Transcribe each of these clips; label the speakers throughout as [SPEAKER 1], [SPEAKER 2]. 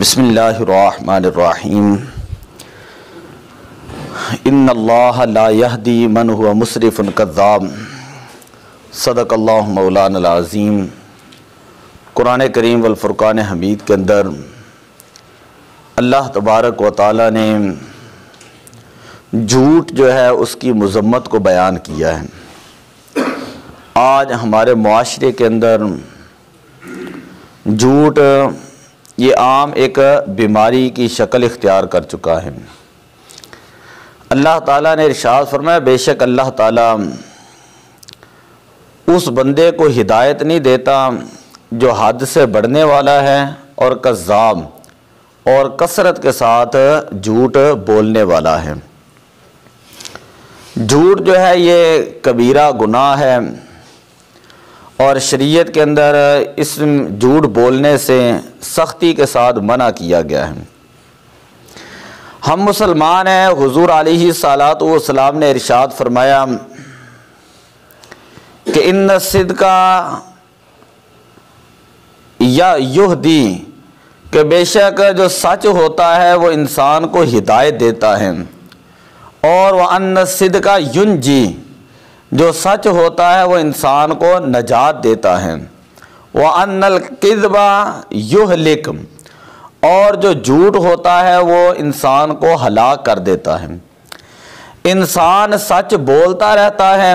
[SPEAKER 1] بسم اللہ الرحمن الرحیم ان اللہ لا یہدی من هو مسرف کذاب صدق اللہ مولانا العظیم۔ قرآن کریم والفرقان حمید کے اندر اللہ تبارک و تعالی نے جھوٹ جو ہے اس کی مذمت کو بیان کیا ہے۔ آج ہمارے معاشرے کے اندر جھوٹ یہ عام ایک بیماری کی شکل اختیار کر چکا ہے۔ اللہ تعالیٰ نے ارشاد فرمایا بے شک اللہ تعالیٰ اس بندے کو ہدایت نہیں دیتا جو حد سے بڑھنے والا ہے اور کذاب اور کثرت کے ساتھ جھوٹ بولنے والا ہے۔ جھوٹ جو ہے یہ کبیرہ گناہ ہے اور شریعت کے اندر اس جھوٹ بولنے سے سختی کے ساتھ منع کیا گیا ہے۔ ہم مسلمان ہیں۔ حضور علیہ الصلوۃ والسلام نے ارشاد فرمایا کہ ان الصدق یہدی، کہ بے شک جو سچ ہوتا ہے وہ انسان کو ہدایت دیتا ہے، اور وَأَنَّ الصِّدْقَ يُنْجِي، جو سچ ہوتا ہے وہ انسان کو نجات دیتا ہے، وَأَنَّ الْكِذْبَ يُهْلِكُ، اور جو جھوٹ ہوتا ہے وہ انسان کو ہلاک کر دیتا ہے۔ انسان سچ بولتا رہتا ہے۔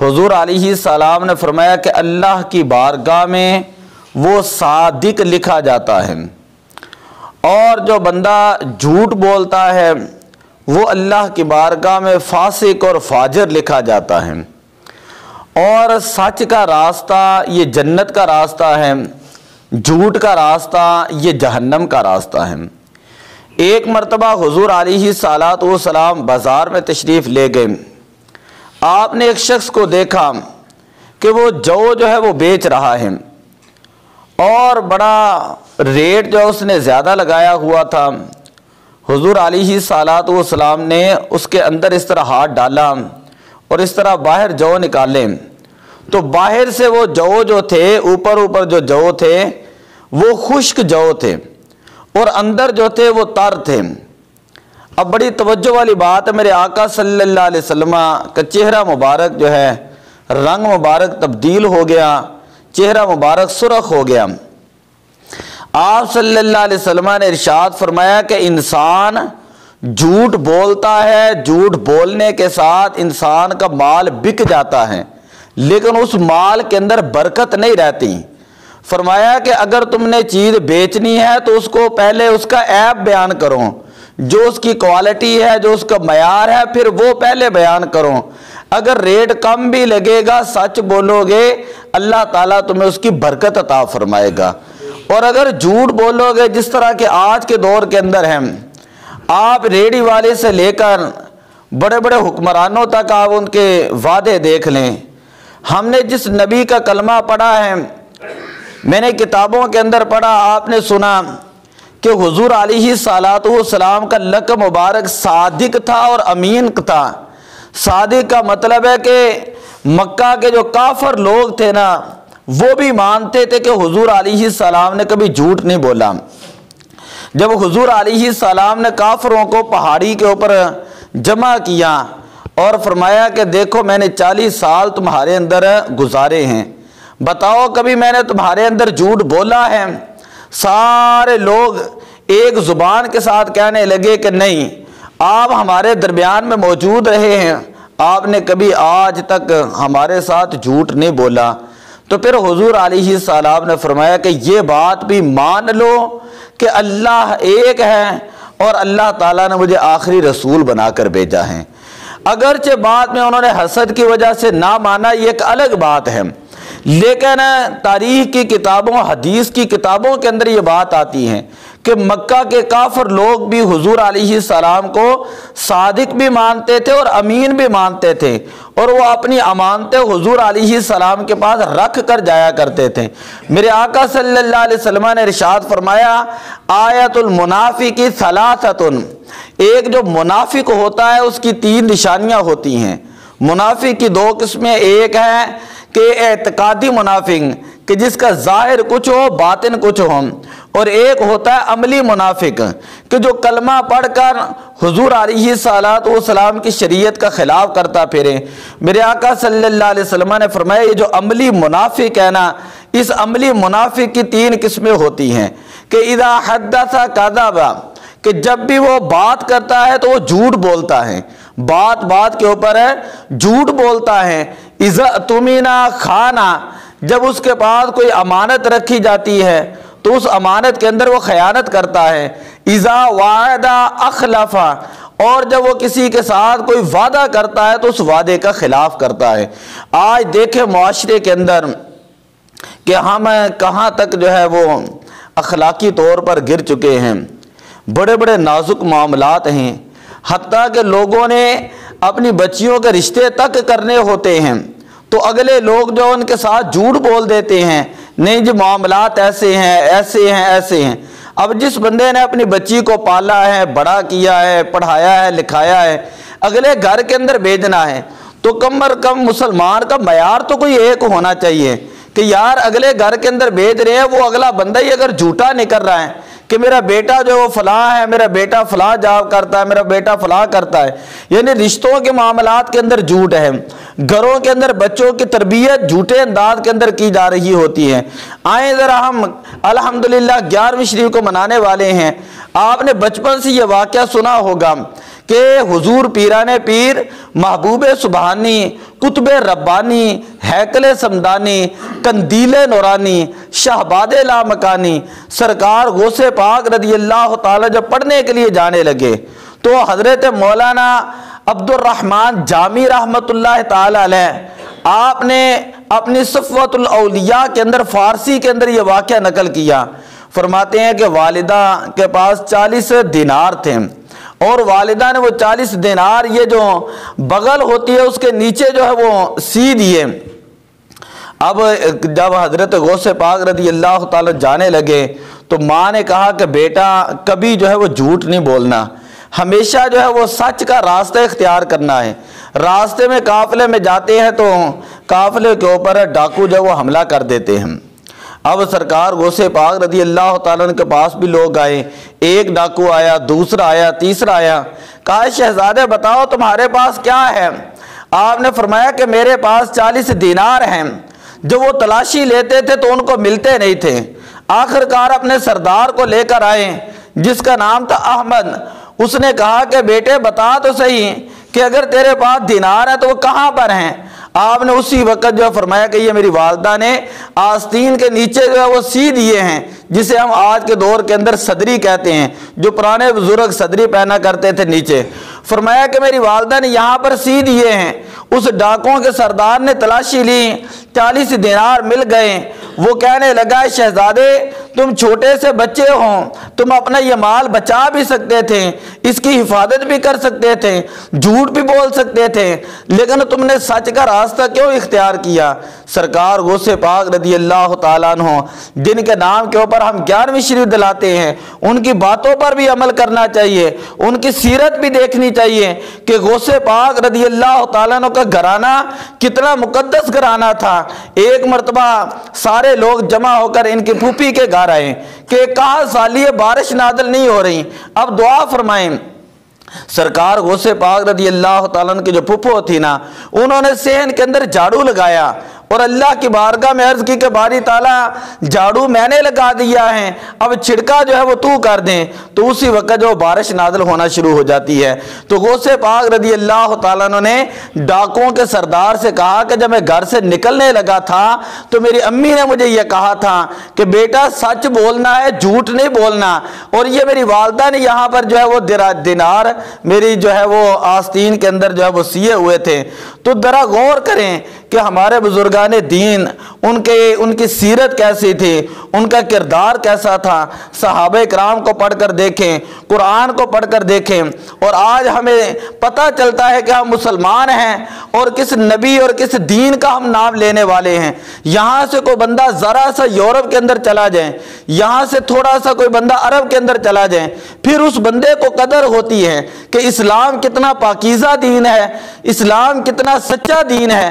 [SPEAKER 1] حضور علیہ السلام نے فرمایا کہ اللہ کی بارگاہ میں وہ صادق لکھا جاتا ہے، اور جو بندہ جھوٹ بولتا ہے وہ اللہ کی بارگاہ میں فاسق اور فاجر لکھا جاتا ہے۔ اور سچ کا راستہ یہ جنت کا راستہ ہے، جھوٹ کا راستہ یہ جہنم کا راستہ ہے۔ ایک مرتبہ حضور علیہ الصلوۃ والسلام بازار میں تشریف لے گئے۔ آپ نے ایک شخص کو دیکھا کہ وہ جو ہے وہ بیچ رہا ہے، اور بڑا ریٹ جو اس نے زیادہ لگایا ہوا تھا۔ حضور علیہ الصلوۃ والسلام نے اس کے اندر اس طرح ہاتھ ڈالا اور اس طرح باہر جو نکالے، تو باہر سے وہ جو تھے، اوپر جو تھے وہ خشک جو تھے، اور اندر جو تھے وہ تر تھے۔ اب بڑی توجہ والی بات ہے، میرے آقا صلی اللہ علیہ وسلم کا چہرہ مبارک جو ہے رنگ مبارک تبدیل ہو گیا، چہرہ مبارک سرخ ہو گیا۔ آپ صلی اللہ علیہ وسلم نے ارشاد فرمایا کہ انسان جھوٹ بولتا ہے، جھوٹ بولنے کے ساتھ انسان کا مال بک جاتا ہے، لیکن اس مال کے اندر برکت نہیں رہتی۔ فرمایا کہ اگر تم نے چیز بیچنی ہے تو اس کو پہلے اس کا عیب بیان کرو، جو اس کی کوالٹی ہے، جو اس کا معیار ہے، پھر وہ پہلے بیان کرو۔ اگر ریٹ کم بھی لگے گا، سچ بولو گے، اللہ تعالیٰ تمہیں اس کی برکت عطا فرمائے گا۔ اور اگر جھوٹ بولو گے، جس طرح کے آج کے دور کے اندر ہیں، آپ ریڑھی والے سے لے کر بڑے بڑے حکمرانوں تک آپ ان کے وعدے دیکھ لیں۔ ہم نے جس نبی کا کلمہ پڑھا ہے، میں نے کتابوں کے اندر پڑھا، آپ نے سنا کہ حضور علیہ الصلوۃ والسلام کا لقب مبارک صادق تھا اور امین تھا۔ صادق کا مطلب ہے کہ مکہ کے جو کافر لوگ تھے نا، وہ بھی مانتے تھے کہ حضور علیہ السلام نے کبھی جھوٹ نہیں بولا۔ جب حضور علیہ السلام نے کافروں کو پہاڑی کے اوپر جمع کیا اور فرمایا کہ دیکھو میں نے 40 سال تمہارے اندر گزارے ہیں، بتاؤ کبھی میں نے تمہارے اندر جھوٹ بولا ہے؟ سارے لوگ ایک زبان کے ساتھ کہنے لگے کہ نہیں، آپ ہمارے درمیان میں موجود رہے ہیں، آپ نے کبھی آج تک ہمارے ساتھ جھوٹ نہیں بولا۔ تو پھر حضور علیہ السلام نے فرمایا کہ یہ بات بھی مان لو کہ اللہ ایک ہے اور اللہ تعالیٰ نے مجھے آخری رسول بنا کر بھیجا ہے۔ اگرچہ بعد میں انہوں نے حسد کی وجہ سے نہ مانا، یہ ایک الگ بات ہے، لیکن تاریخ کی کتابوں، حدیث کی کتابوں کے اندر یہ بات آتی ہے کہ مکہ کے کافر لوگ بھی حضور علیہ السلام کو صادق بھی مانتے تھے اور امین بھی مانتے تھے، اور وہ اپنی امانتیں حضور علیہ السلام کے پاس رکھ کر جایا کرتے تھے۔ میرے آقا صلی اللہ علیہ وسلم نے ارشاد فرمایا آیت المنافق ثلاثۃ، ایک جو منافق ہوتا ہے اس کی 3 نشانیاں ہوتی ہیں۔ منافق کی 2 قسمیں، ایک ہے کہ اعتقادی منافق کہ جس کا ظاہر کچھ ہو باطن کچھ ہو، اور ایک ہوتا ہے عملی منافق کہ جو کلمہ پڑھ کر حضور علیہ الصلوۃ والسلام کی شریعت کا خلاف کرتا پھرے۔ میرے آقا صلی اللہ علیہ وسلم نے فرمایا یہ جو عملی منافق ہے نا، اس عملی منافق کی 3 قسمیں ہوتی ہیں کہ اذا حدث کذب، کہ جب بھی وہ بات کرتا ہے تو وہ جھوٹ بولتا ہے، بات کے اوپر ہے جھوٹ بولتا ہے۔ اذا اؤتمن خان، جب اس کے پاس کوئی امانت رکھی جاتی ہے تو اس امانت کے اندر وہ خیانت کرتا ہے۔ اذا وعد اخلف، اور جب وہ کسی کے ساتھ کوئی وعدہ کرتا ہے تو اس وعدے کا خلاف کرتا ہے۔ آج دیکھیں معاشرے کے اندر کہ ہم کہاں تک جو ہے وہ اخلاقی طور پر گر چکے ہیں، بڑے بڑے نازک معاملات ہیں، حتیٰ کہ لوگوں نے اپنی بچیوں کے رشتے تک کرنے ہوتے ہیں تو اگلے لوگ جو ان کے ساتھ جھوٹ بول دیتے ہیں، نہیں جی معاملات ایسے ہیں ایسے ہیں ایسے ہیں۔ اب جس بندے نے اپنی بچی کو پالا ہے، بڑا کیا ہے، پڑھایا ہے، لکھایا ہے، اگلے گھر کے اندر بھیجنا ہے تو کم از کم مسلمان کا معیار تو کوئی ایک ہونا چاہیے کہ یار اگلے گھر کے اندر بھیج رہے ہیں، وہ اگلا بندہ ہی اگر جھوٹا نکل رہا ہے کہ میرا بیٹا جو وہ فلاں ہے، میرا بیٹا فلاں جاب کرتا ہے، میرا بیٹا فلاں کرتا ہے، یعنی رشتوں کے معاملات کے اندر جھوٹ ہے، گھروں کے اندر بچوں کی تربیت جھوٹے انداز کے اندر کی جا رہی ہوتی ہے۔ آئیں ذرا ہم الحمدللہ 11ویں شریف کو منانے والے ہیں، آپ نے بچپن سے یہ واقعہ سنا ہوگا کہ حضور پیران پیر، محبوب سبحانی، قطب ربانی، ہیکل سمدانی، قندیل نورانی، شہباد لامکانی، سرکار غوث پاک رضی اللہ تعالی جب پڑھنے کے لیے جانے لگے تو حضرت مولانا عبد الرحمن جامی رحمت اللہ تعالی علیہ، آپ نے اپنی صفوت الاولیاء کے اندر فارسی کے اندر یہ واقعہ نقل کیا۔ فرماتے ہیں کہ والدہ کے پاس 40 دینار تھے اور والدہ نے وہ 40 دینار یہ جو بغل ہوتی ہے اس کے نیچے جو ہے وہ سی دیے۔ اب جب حضرت غوث پاک رضی اللہ تعالی جانے لگے تو ماں نے کہا کہ بیٹا کبھی جو ہے وہ جھوٹ نہیں بولنا، ہمیشہ جو ہے وہ سچ کا راستہ اختیار کرنا ہے۔ راستے میں قافلے میں جاتے ہیں تو قافلے کے اوپر ڈاکو جو وہ حملہ کر دیتے ہیں۔ اب سرکار غوث پاک رضی اللہ تعالیٰ عنہ کے پاس بھی لوگ آئے، ایک ڈاکو آیا، دوسرا آیا، تیسرا آیا، کہا شہزادے بتاؤ تمہارے پاس کیا ہے؟ آپ نے فرمایا کہ میرے پاس 40 دینار ہیں۔ جب وہ تلاشی لیتے تھے تو ان کو ملتے نہیں تھے، آخرکار اپنے سردار کو لے کر آئے جس کا نام تھا احمد۔ اس نے کہا کہ بیٹے بتا تو صحیح کہ اگر تیرے پاس دینار ہے تو وہ کہاں پر ہیں؟ آپ نے اسی وقت جو فرمایا کہ یہ میری والدہ نے آستین کے نیچے جو ہے وہ سی دیے ہیں، جسے ہم آج کے دور کے اندر صدری کہتے ہیں، جو پرانے بزرگ صدری پہنا کرتے تھے نیچے۔ فرمایا کہ میری والدہ نے یہاں پر سی دیے ہیں۔ اس ڈاکوں کے سردار نے تلاشی لی، 40 دینار مل گئے۔ وہ کہنے لگا شہزادے تم چھوٹے سے بچے ہو، تم اپنا یہ مال بچا بھی سکتے تھے، اس کی حفاظت بھی کر سکتے تھے، جھوٹ بھی بول سکتے تھے، لیکن تم نے سچ کا راستہ کیوں اختیار کیا؟ سرکار غوث پاک رضی اللہ تعالیٰ عنہ جن کے نام کے اوپر ہم 11ویں شریف دلاتے ہیں، ان کی باتوں پر بھی عمل کرنا چاہیے، ان کی سیرت بھی دیکھنی چاہیے کہ غوث پاک رضی اللہ تعالیٰ عنہ کا گھرانہ کتنا مقدس گھرانہ تھا۔ ایک مرتبہ سارے لوگ جمع ہو کر ان کی پھوپھی کے گھر آئے کہ کہاں سالی بارش نازل نہیں ہو رہی، اب دعا فرمائیں۔ سرکار غوث پاک رضی اللہ تعالیٰ عنہ کی جو پھپھو تھی نا، انہوں نے صحن کے اندر جھاڑو لگایا اور اللہ کی بارگاہ میں عرض کی کہ باری تعالیٰ جھاڑو میں نے لگا دیا ہے، اب چھڑکا جو ہے وہ تو کر دیں، تو اسی وقت جو بارش نازل ہونا شروع ہو جاتی ہے۔ تو غوث پاک رضی اللہ تعالیٰ عنہ نے ڈاکوں کے سردار سے کہا کہ جب میں گھر سے نکلنے لگا تھا تو میری امی نے مجھے یہ کہا تھا کہ بیٹا سچ بولنا ہے، جھوٹ نہیں بولنا، اور یہ میری والدہ نے یہاں پر جو ہے وہ دینار میری جو ہے وہ آستین کے اندر جو ہے وہ سیے ہوئے تھے۔ تو ذرا غور کریں کہ ہمارے بزرگان دین ان کی سیرت کیسی تھی، ان کا کردار کیسا تھا۔ صحابہ کرام کو پڑھ کر دیکھیں، قرآن کو پڑھ کر دیکھیں، اور آج ہمیں پتہ چلتا ہے کہ ہم مسلمان ہیں اور کس نبی اور کس دین کا ہم نام لینے والے ہیں۔ یہاں سے کوئی بندہ ذرا سا یورپ کے اندر چلا جائے، یہاں سے تھوڑا سا کوئی بندہ عرب کے اندر چلا جائے، پھر اس بندے کو قدر ہوتی ہے کہ اسلام کتنا پاکیزہ دین ہے، اسلام کتنا سچا دین ہے۔